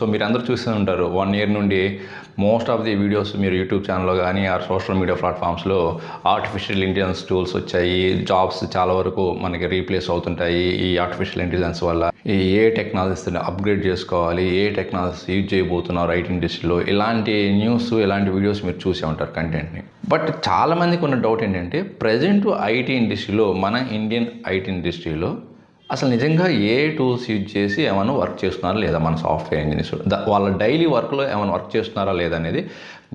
So మీరందరూ చూస్తూ ఉంటారు 1 ఇయర్ నుండి మోస్ట్ ఆఫ్ ది వీడియోస్ మీరు యూట్యూబ్ ఛానల్లో కానీ ఆర్ సోషల్ మీడియా ప్లాట్ఫామ్స్లో ఆర్టిఫిషియల్ ఇంటెలిజెన్స్ టూల్స్ వచ్చాయి. జాబ్స్ చాలా వరకు మనకి రీప్లేస్ అవుతుంటాయి ఈ ఆర్టిఫిషియల్ ఇంటెలిజెన్స్ వల్ల. ఈ ఏ టెక్నాలజీస్ని అప్గ్రేడ్ చేసుకోవాలి, ఏ టెక్నాలజీస్ యూజ్ చేయబోతున్నారు ఐటీ ఇండస్ట్రీలో, ఇలాంటి న్యూస్ ఇలాంటి వీడియోస్ మీరు చూసే ఉంటారు కంటెంట్ని. బట్ చాలామందికి ఉన్న డౌట్ ఏంటంటే ప్రజెంట్ ఐటీ ఇండస్ట్రీలో, మన ఇండియన్ ఐటీ ఇండస్ట్రీలో అసలు నిజంగా ఏ టూల్స్ యూజ్ చేసి ఏమైనా వర్క్ చేస్తున్నారా లేదా మన సాఫ్ట్వేర్ ఇంజనీర్స్, వాళ్ళ డైలీ వర్క్లో ఏమైనా వర్క్ చేస్తున్నారా లేదా అనేది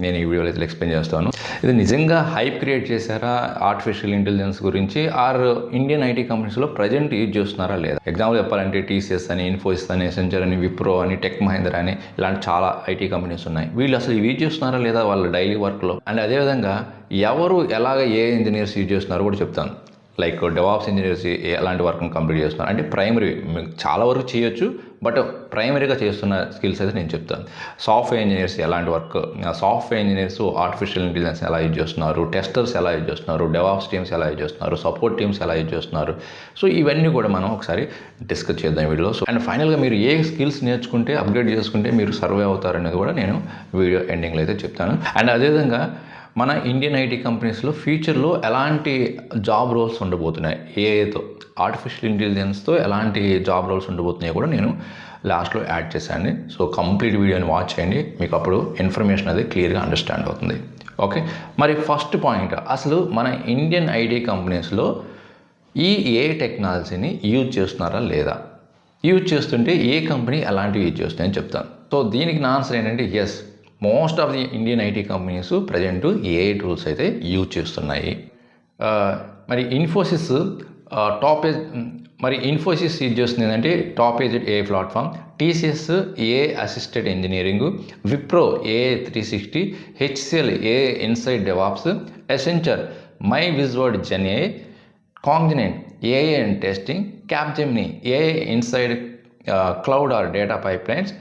నేను ఈ వీడియోలో అయితే ఎక్స్ప్లెయిన్ చేస్తాను. ఇది నిజంగా హైప్ క్రియేట్ చేశారా ఆర్టిఫిషియల్ ఇంటెలిజెన్స్ గురించి, ఆర్ ఇండియన్ ఐటీ కంపెనీస్లో ప్రజెంట్ యూజ్ చేస్తున్నారా లేదా? ఎగ్జాంపుల్ చెప్పాలంటే టీసీఎస్ అని, ఇన్ఫోసిస్ అని, ఎసెంచర్ అని, విప్రో అని, టెక్ మహేంద్ర అని ఇలాంటి చాలా ఐటీ కంపెనీస్ ఉన్నాయి. వీళ్ళు అసలు యూజ్ చేస్తున్నారా లేదా వాళ్ళ డైలీ వర్క్లో? అండ్ అదేవిధంగా ఎవరు ఎలాగ ఏ ఇంజనీర్స్ యూజ్ చేస్తున్నారో కూడా చెప్తాను. లైక్ డెవాప్స్ ఇంజనీర్స్ ఎలాంటి వర్క్ని కంప్లీట్ చేస్తున్నారు అంటే ప్రైమరీ చాలా వరకు చేయొచ్చు, బట్ ప్రైమరీగా చేస్తున్న స్కిల్స్ అయితే నేను చెప్తాను. సాఫ్ట్వేర్ ఇంజనీర్స్ ఎలాంటి work, software engineers artificial intelligence ఎలా యూజ్ చేస్తున్నారు, టెస్టర్స్ ఎలా యూజ్ చేస్తున్నారు, డెవాప్స్ టీమ్స్ ఎలా యూజ్ చేస్తున్నారు, సపోర్ట్ టీమ్స్ ఎలా యూజ్ చేస్తున్నారు. సో ఇవన్నీ కూడా మనం ఒకసారి డిస్కస్ చేద్దాం వీడియోలో. సో అండ్ ఫైనల్గా మీరు ఏ స్కిల్స్ నేర్చుకుంటే అప్గ్రేడ్ చేసుకుంటే మీరు సర్వే అవుతారనేది కూడా నేను వీడియో ఎండింగ్లో అయితే చెప్తాను. అండ్ అదేవిధంగా మన ఇండియన్ ఐటీ కంపెనీస్లో ఫ్యూచర్లో ఎలాంటి జాబ్ రోల్స్ ఉండబోతున్నాయి, ఏఐతో ఆర్టిఫిషియల్ ఇంటెలిజెన్స్తో ఎలాంటి జాబ్ రోల్స్ ఉండబోతున్నాయో కూడా నేను లాస్ట్లో యాడ్ చేశాను. సో కంప్లీట్ వీడియోని వాచ్ చేయండి, మీకు అప్పుడు ఇన్ఫర్మేషన్ అది క్లియర్గా అండర్స్టాండ్ అవుతుంది. ఓకే, మరి ఫస్ట్ పాయింట్, అసలు మన ఇండియన్ ఐటీ కంపెనీస్లో ఈ ఏఐ టెక్నాలజీని యూజ్ చేస్తున్నారా లేదా, యూజ్ చేస్తుంటే ఏ కంపెనీ ఎలాంటివి యూజ్ చేస్తున్నాయని చెప్తాను. సో దీనికి నా ఆన్సర్ ఏంటంటే yes, most of the Indian IT companies present AI tools అయితే యూజ్ చేస్తున్నాయి. మరి ఇన్ఫోసిస్ ఇన్ఫోసిస్ యూజ్ చేస్తుంది ఏంటంటే Topaz AI platform, TCS AI assisted engineering, Wipro AI 360, HCL AI inside DevOps, Accenture my wizard gen AI, Cognizant AI and testing, Capgemini AI inside cloud or data pipelines,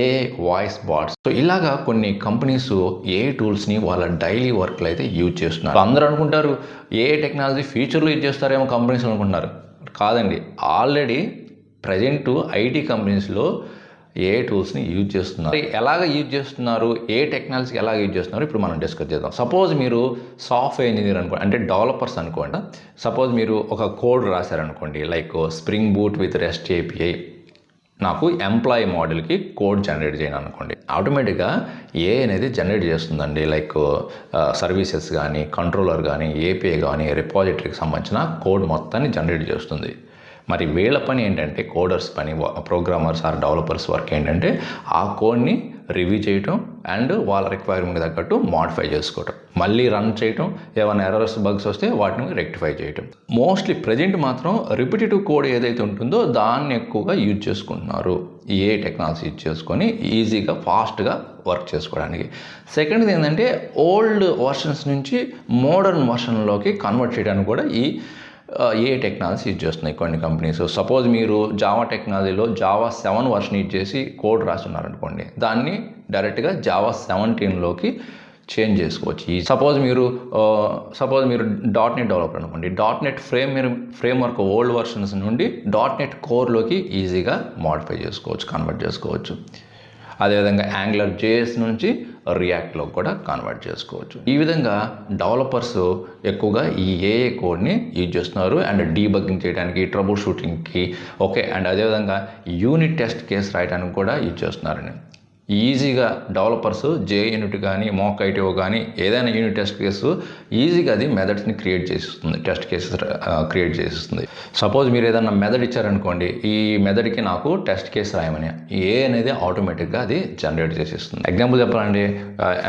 AI voice bots. So ఇలాగా కొన్ని companies AI టూల్స్ని వాళ్ళ daily వర్క్లో అయితే use చేస్తున్నారు. అందరూ అనుకుంటారు AI technology ఫ్యూచర్లో use చేస్తారేమో కంపెనీస్ అనుకుంటున్నారు. కాదండి, ఆల్రెడీ ప్రజెంట్ ఐటీ కంపెనీస్లో ఏఐ టూల్స్ని యూజ్ చేస్తున్నారు. ఎలాగ యూజ్ చేస్తున్నారు, ఏ టెక్నాలజీకి ఎలాగ యూజ్ చేస్తున్నారు ఇప్పుడు మనం డిస్కస్ చేద్దాం. సపోజ్ మీరు సాఫ్ట్వేర్ ఇంజనీర్ అనుకోండి, అంటే డెవలపర్స్ అనుకోండి. సపోజ్ మీరు ఒక కోడ్ రాశారనుకోండి, like Spring Boot with REST API, నాకు ఎంప్లాయీ మోడల్కి కోడ్ జనరేట్ చేయను అనుకోండి, ఆటోమేటిక్గా ఏఐ అనేది జనరేట్ చేస్తుందండి. లైక్ సర్వీసెస్ కానీ, కంట్రోలర్ కానీ, ఏపీఐ కానీ, రిపాజిటరీకి సంబంధించిన కోడ్ మొత్తాన్ని జనరేట్ చేస్తుంది. మరి వీళ్ళ పని ఏంటంటే, కోడర్స్ పని, ప్రోగ్రామర్స్ ఆర్ డెవలపర్స్ వర్క్ ఏంటంటే ఆ కోడ్ని రివ్యూ చేయటం అండ్ వాళ్ళ రిక్వైర్మెంట్ తగ్గట్టు మాడిఫై చేసుకోవటం, మళ్ళీ రన్ చేయటం, ఏమైనా ఎర్రర్స్ బగ్స్ వస్తే వాటిని రెక్టిఫై చేయటం. మోస్ట్లీ ప్రజెంట్ మాత్రం రిపిటేటివ్ కోడ్ ఏదైతే ఉంటుందో దాన్ని ఎక్కువగా యూజ్ చేసుకుంటున్నారు ఏ టెక్నాలజీ యూజ్ చేసుకొని ఈజీగా ఫాస్ట్గా వర్క్ చేసుకోవడానికి. సెకండ్ది ఏంటంటే ఓల్డ్ వర్షన్స్ నుంచి మోడర్న్ వర్షన్లోకి కన్వర్ట్ చేయడానికి కూడా ఈ ఏ టెక్నాలజీ యూజ్ చేస్తున్నాయి కొన్ని కంపెనీస్. సపోజ్ మీరు జావా టెక్నాలజీలో జావా 7 వర్షన్ యూజ్ చేసి కోడ్ రాస్తున్నారనుకోండి, దాన్ని డైరెక్ట్గా జావా 17లోకి చేంజ్ చేసుకోవచ్చు. సపోజ్ మీరు .NET డెవలపర్ అనుకోండి, .NET ఫ్రేమ్వర్క్ ఓల్డ్ వర్షన్స్ నుండి .NET కోర్లోకి ఈజీగా మాడిఫై చేసుకోవచ్చు, కన్వర్ట్ చేసుకోవచ్చు. అదేవిధంగా యాంగులర్ JS నుంచి రియాక్ట్లో కూడా కన్వర్ట్ చేసుకోవచ్చు. ఈ విధంగా డెవలపర్స్ ఎక్కువగా ఈ ఏఐ కోడ్ని యూజ్ చేస్తున్నారు అండ్ డీబగ్గింగ్ చేయడానికి, ట్రబుల్ షూటింగ్కి, ఓకే, అండ్ అదేవిధంగా యూనిట్ టెస్ట్ కేసు రాయడానికి కూడా యూజ్ చేస్తున్నారండి. ఈజీగా డెవలపర్స్ JUnit కానీ, మాక్ ITO కానీ ఏదైనా యూనిట్ టెస్ట్ కేసు ఈజీగా అది మెథడ్స్ని క్రియేట్ చేసిస్తుంది, టెస్ట్ కేసెస్ క్రియేట్ చేసిస్తుంది. సపోజ్ మీరు ఏదైనా మెథడ్ ఇచ్చారనుకోండి, ఈ మెథడ్కి నాకు టెస్ట్ కేసు రాయమని, ఏ అనేది ఆటోమేటిక్గా అది జనరేట్ చేసిస్తుంది. ఎగ్జాంపుల్ చెప్పాలంటే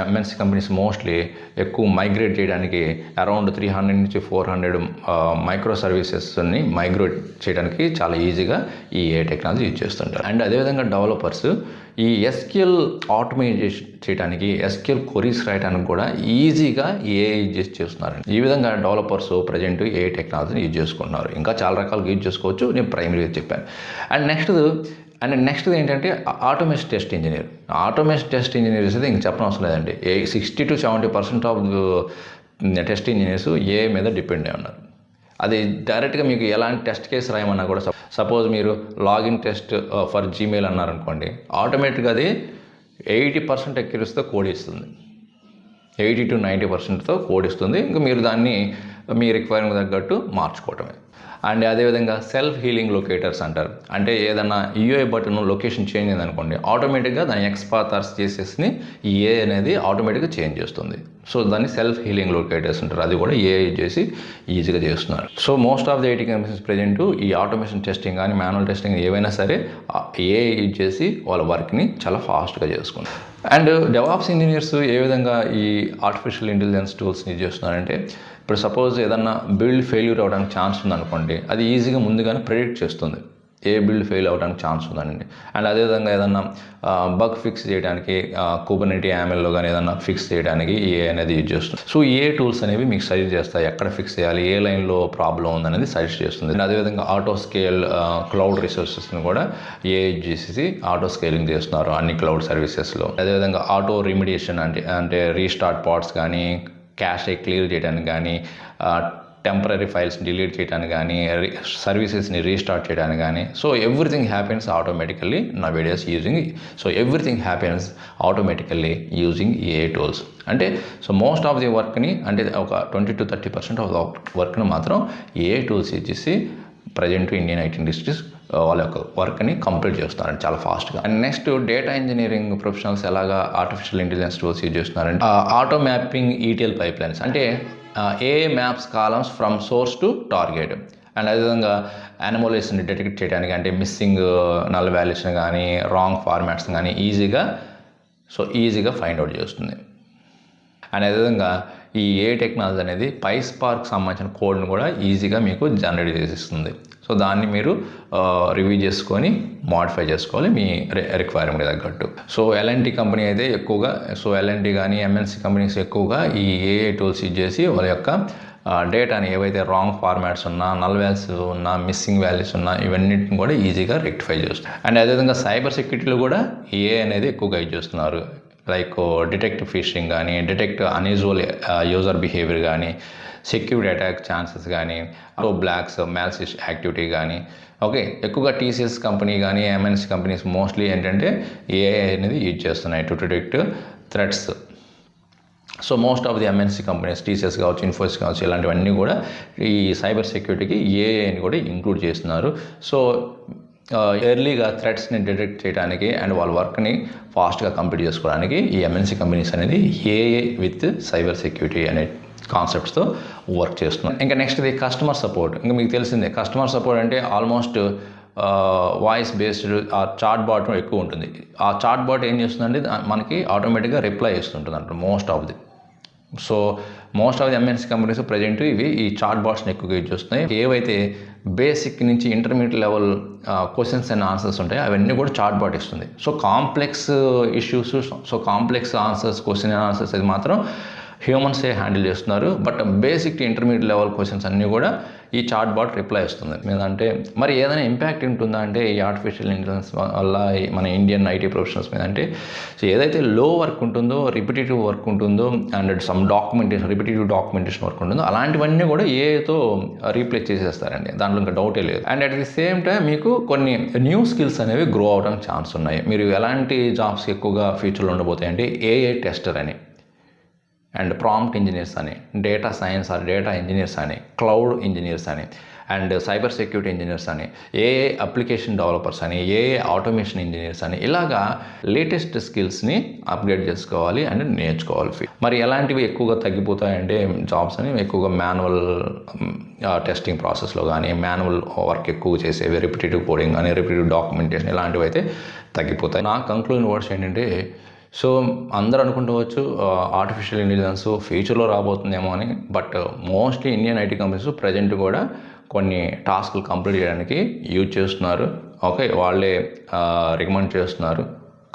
MNC కంపెనీస్ మోస్ట్లీ ఎక్కువ మైగ్రేట్ చేయడానికి అరౌండ్ 300 నుంచి 400 మైక్రో సర్వీసెస్ని మైగ్రేట్ చేయడానికి చాలా ఈజీగా ఈ ఏ టెక్నాలజీ యూజ్ చేస్తుంటారు. అండ్ అదేవిధంగా డెవలపర్స్ ఈ SQL ఆటోమేషన్ చేయడానికి, SQL క్వరీస్ రాయడానికి కూడా ఈజీగా ఏఐ యూజ్ చేస్తున్నారు. ఈ విధంగా డెవలపర్స్ ప్రజెంట్ ఏ టెక్నాలజీని యూజ్ చేసుకుంటున్నారు. ఇంకా చాలా రకాలుగా యూజ్ చేసుకోవచ్చు, నేను ప్రైమరీగా చెప్పాను. అండ్ నెక్స్ట్ ఏంటంటే automation test engineer. Automation test engineers అయితే ఇంక చెప్పనవసరం లేదండి. 60 to 70% of test engineers AI మీద డిపెండ్ అయి ఉన్నారు. అది డైరెక్ట్గా మీకు ఎలాంటి టెస్ట్ కేసు రాయమన్నా కూడా సపోజ్ మీరు లాగిన్ టెస్ట్ ఫర్ జీమెయిల్ అన్నారనుకోండి, ఆటోమేటిక్గా అది 80% అక్యురసీతో కోడ్ ఇస్తుంది. 80-90%తో కోడ్ ఇస్తుంది. ఇంకా మీరు దాన్ని మీ రిక్వైర్మెంట్ తగ్గట్టు మార్చుకోవటమే. అండ్ అదేవిధంగా సెల్ఫ్ హీలింగ్ లొకేటర్స్ అంటారు. అంటే ఏదన్నా యూఐ బటన్ లొకేషన్ చేంజ్ అయింది అనుకోండి, ఆటోమేటిక్గా దాని ఎక్స్పాత్ చేసేసి ఈ ఏ అనేది ఆటోమేటిక్గా చేంజ్ చేస్తుంది. సో దాన్ని సెల్ఫ్ హీలింగ్ లొకేటర్స్ అంటారు. అది కూడా ఏ చేసి ఈజీగా చేస్తున్నారు. So most of the IT companies present ఈ ఆటోమేషన్ టెస్టింగ్ కానీ మాన్యువల్ టెస్టింగ్ ఏవైనా సరే ఏ యూజ్ చేసి వాళ్ళ వర్క్ని చాలా ఫాస్ట్గా చేసుకుంటారు. అండ్ డెవాప్స్ ఇంజనీర్స్ ఏ విధంగా ఈ ఆర్టిఫిషియల్ ఇంటెలిజెన్స్ టూల్స్ని యూజ్ చేస్తున్నారంటే, ఇప్పుడు సపోజ్ ఏదన్నా బిల్డ్ ఫెయిల్యూర్ అవ్వడానికి ఛాన్స్ ఉందనుకోండి, అది ఈజీగా ముందుగానే ప్రెడిక్ట్ చేస్తుంది ఏ బిల్డ్ ఫెయిల్ అవ్వడానికి ఛాన్స్ ఉందండి. అండ్ అదేవిధంగా ఏదన్నా బగ్ ఫిక్స్ చేయడానికి కుబర్నెటీ యామెల్లో కానీ ఏదన్నా ఫిక్స్ చేయడానికి ఏ అనేది యూజ్ చేస్తుంది. సో ఏ టూల్స్ అనేవి మీకు సజెస్ట్ చేస్తాయి, ఎక్కడ ఫిక్స్ చేయాలి, ఏ లైన్లో ప్రాబ్లం ఉందనేది సజెస్ట్ చేస్తుంది. అండ్ అదేవిధంగా ఆటో స్కేల్ క్లౌడ్ రిసోర్సెస్ని కూడా ఏ యూజ్ చేసి ఆటో స్కేలింగ్ చేస్తున్నారు అన్ని క్లౌడ్ సర్వీసెస్లో. అదేవిధంగా ఆటో రిమిడియేషన్ అంటే రీస్టార్ట్ పాడ్స్ కానీ, క్యాష్ క్లియర్ చేయడానికి కానీ, టెంపరీ ఫైల్స్ డిలీట్ చేయడానికి కానీ, సర్వీసెస్ని రీస్టార్ట్ చేయడానికి కానీ. So everything happens automatically nowadays using. So everything happens automatically using AI tools. అంటే సో మోస్ట్ ఆఫ్ ది వర్క్ని, అంటే ఒక 20-30% ఆఫ్ ద వర్క్ని మాత్రం ఏ టూల్స్ యూజ్ చేసి ప్రజెంట్ ఇండియన్ ఐటీ ఇండస్ట్రీస్ వాళ్ళ యొక్క వర్క్ని కంప్లీట్ చేస్తున్నారండి చాలా ఫాస్ట్గా. And next data engineering professionals ఎలాగా ఆర్టిఫిషియల్ ఇంటెలిజెన్స్ టూల్స్ యూజ్ చేస్తున్నారంటే auto mapping ETL pipelines, అంటే AI maps columns from source to target. And అదేవిధంగా యానిమోలేస్ని డిటెక్ట్ చేయడానికి, అంటే మిస్సింగ్ నల్ వాల్యూస్ని కానీ రాంగ్ ఫార్మాట్స్ కానీ ఈజీగా ఫైండ్ అవుట్ చేస్తుంది. అండ్ అదేవిధంగా ఈ ఏ టెక్నాలజీ అనేది పైస్పార్క్ సంబంధించిన కోడ్ని కూడా ఈజీగా మీకు జనరేట్ చేసిస్తుంది. సో దాన్ని మీరు రివ్యూ చేసుకొని మాడిఫై చేసుకోవాలి మీ రిక్వైర్మెంట్ తగ్గట్టు. సో ఎల్ఎన్టీ కంపెనీ అయితే ఎక్కువగా, సో ఎల్ఎన్టీ కానీ ఎంఎన్సీ కంపెనీస్ ఎక్కువగా ఈ ఏఐ టూల్స్ యూజ్ చేసి వాళ్ళ యొక్క డేటాని ఏవైతే రాంగ్ ఫార్మాట్స్ ఉన్నా, నల్ వాల్యూస్ ఉన్నా, మిస్సింగ్ వాల్యూస్ ఉన్నా, ఇవన్నిటిని కూడా ఈజీగా రెక్టిఫై చేస్తారు. అండ్ అదేవిధంగా సైబర్ సెక్యూరిటీలో కూడా ఏ అనేది ఎక్కువగా యూజ్ చేస్తున్నారు. లైక్ డిటెక్ట్ ఫిషింగ్ కానీ, డిటెక్ట్ అన్యూజువల్ యూజర్ బిహేవియర్ కానీ, సెక్యూరిటీ అటాక్ ఛాన్సెస్ కానీ, బ్లాక్స్ మ్యాల్సిస్ యాక్టివిటీ కానీ. ఓకే, ఎక్కువగా టీసీఎస్ కంపెనీ కానీ ఎంఎన్సీ కంపెనీస్ మోస్ట్లీ ఏంటంటే ఏఐ అనేది యూజ్ చేస్తున్నాయి to detect threats. So most of the MNC companies, TCS కావచ్చు, ఇన్ఫోసిస్ కావచ్చు, ఇలాంటివన్నీ కూడా ఈ సైబర్ సెక్యూరిటీకి ఏఐని కూడా ఇంక్లూడ్ చేస్తున్నారు. సో ఎర్లీగా థ్రెట్స్ని డిటెక్ట్ చేయడానికి అండ్ వాళ్ళ వర్క్ని ఫాస్ట్గా కంప్లీట్ చేసుకోవడానికి ఈ ఎంఎన్సీ కంపెనీస్ అనేది ఏఐ విత్ సైబర్ సెక్యూరిటీ అనే కాన్సెప్ట్స్తో వర్క్ చేస్తున్నాం. ఇంకా నెక్స్ట్ ఇది కస్టమర్ సపోర్ట్. ఇంకా మీకు తెలిసిందే కస్టమర్ సపోర్ట్ అంటే ఆల్మోస్ట్ వాయిస్ బేస్డ్ ఆ చాట్ బాట్ ఎక్కువ ఉంటుంది. ఆ చాట్ బాట్ ఏం చేస్తుందంటే మనకి ఆటోమేటిక్గా రిప్లై ఇస్తుంటుంది అంట most of the MNC companies present ఈ చాట్ బాట్స్ని ఎక్కువగా యూజ్ చేస్తున్నాయి. ఏవైతే బేసిక్ నుంచి intermediate level questions and answers ఉంటాయి అవన్నీ కూడా చాట్ బాట్ ఇస్తుంది. So complex issues, so complex answers, question and answers అది మాత్రం హ్యూమన్సే హ్యాండిల్ చేస్తున్నారు. But basic to intermediate level questions అన్నీ కూడా ఈ చాట్ బాట్ రిప్లై ఇస్తుంది. మీదంటే మరి ఏదైనా ఇంపాక్ట్ ఉంటుందా అంటే ఈ ఆర్టిఫిషియల్ ఇంటెలిజెన్స్ వల్ల మన ఇండియన్ ఐటీ ప్రొఫెషనల్స్ మీద అంటే, సో ఏదైతే లో వర్క్ ఉంటుందో, రిపిటేటివ్ వర్క్ ఉంటుందో and some repetitive documentation work ఉంటుందో అలాంటివన్నీ కూడా ఏఐతో రీప్లేస్ చేసేస్తారండి. దాంట్లో ఇంకా డౌటే లేదు. And at the same time మీకు కొన్ని న్యూ స్కిల్స్ అనేవి గ్రో అవడానికి ఛాన్స్ ఉన్నాయి. మీరు ఎలాంటి జాబ్స్ ఎక్కువగా ఫ్యూచర్లో ఉండబోతాయంటే ఏఐ టెస్టర్ అని, అండ్ ప్రాంప్ట్ ఇంజనీర్స్ అని, data science or data engineers అని, క్లౌడ్ ఇంజనీర్స్ అని, అండ్ సైబర్ సెక్యూరిటీ ఇంజనీర్స్ అని, ఏఐ అప్లికేషన్ డెవలపర్స్ అని, ఏఐ ఆటోమేషన్ ఇంజనీర్స్ అని, ఇలాగా లేటెస్ట్ స్కిల్స్ని అప్గ్రేడ్ చేసుకోవాలి అండ్ నేర్చుకోవాలి. మరి ఎలాంటివి ఎక్కువగా తగ్గిపోతాయంటే జాబ్స్ అని, ఎక్కువగా మాన్యువల్ టెస్టింగ్ ప్రాసెస్లో కానీ, మాన్యువల్ వర్క్ ఎక్కువ చేసేవి, రిపిటేటివ్ కోడింగ్ కానీ, రిపిటేటివ్ డాక్యుమెంటేషన్ ఇలాంటివి అయితే తగ్గిపోతాయి. నా కంక్లూజన్ వర్డ్స్ ఏంటంటే, సో అందరూ అనుకుంటవచ్చు ఆర్టిఫిషియల్ ఇంటెలిజెన్స్ ఫ్యూచర్లో రాబోతుందేమో అని. But mostly Indian IT companies present కూడా కొన్ని టాస్క్లు కంప్లీట్ చేయడానికి యూజ్ చేస్తున్నారు. ఓకే, వాళ్ళే రికమెండ్ చేస్తున్నారు,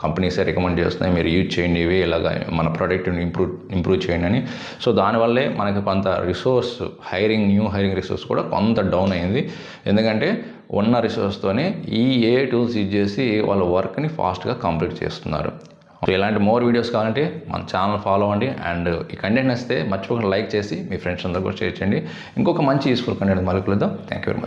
కంపెనీసే రికమెండ్ చేస్తున్నాయి, మీరు యూజ్ చేయండి ఇవి, ఇలాగ మన ప్రొడక్ట్ని ఇంప్రూవ్ చేయండి అని. సో దానివల్లే మనకి కొంత న్యూ హైరింగ్ రిసోర్స్ కూడా కొంత డౌన్ అయింది. ఎందుకంటే ఉన్న రిసోర్స్తోనే ఈ ఏఐ టూల్స్ యూజ్ చేసి వాళ్ళ వర్క్ని ఫాస్ట్గా కంప్లీట్ చేస్తున్నారు. సో ఇలాంటి మోర్ వీడియోస్ కావాలంటే మన ఛానల్ ఫాలో అవ్వండి. అండ్ ఈ కంటెంట్ నచ్చితే మర్చిపోకుండా లైక్ చేసి మీ ఫ్రెండ్స్ అందరూ కూడా షేర్ చేయండి. ఇంకొక మంచి యూస్ఫుల్ కంటెంట్ మళ్ళీ కలుద్దాం. Thank you very much.